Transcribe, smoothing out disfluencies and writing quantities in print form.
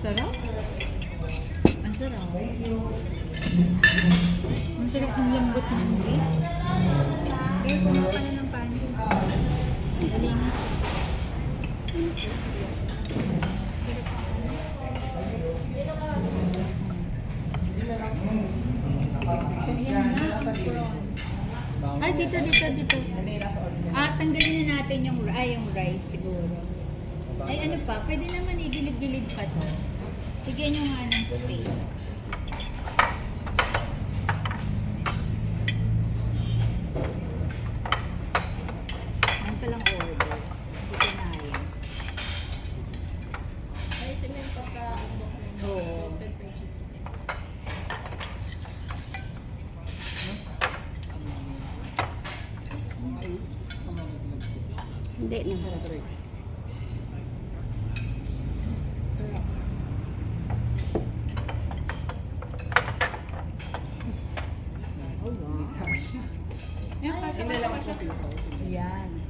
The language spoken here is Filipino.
Sarap? Ang sarap. Ang sarap ng lambot ng beef. Kaya kumuha ka na ng pancake. Galing. Sarap ang ano. Ayan na, ang prawn. Ay, dito. Tanggalin na natin yung rice siguro. Ay, ano pa? Pwede naman igilid-gilid pa to. Bigyan nyo nga ng space. Ano palang order? Hindi ko na yan. Ay, simen pagka Oo. Hindi na. Oh, wow. Yan, Hindi lang ako. Yan.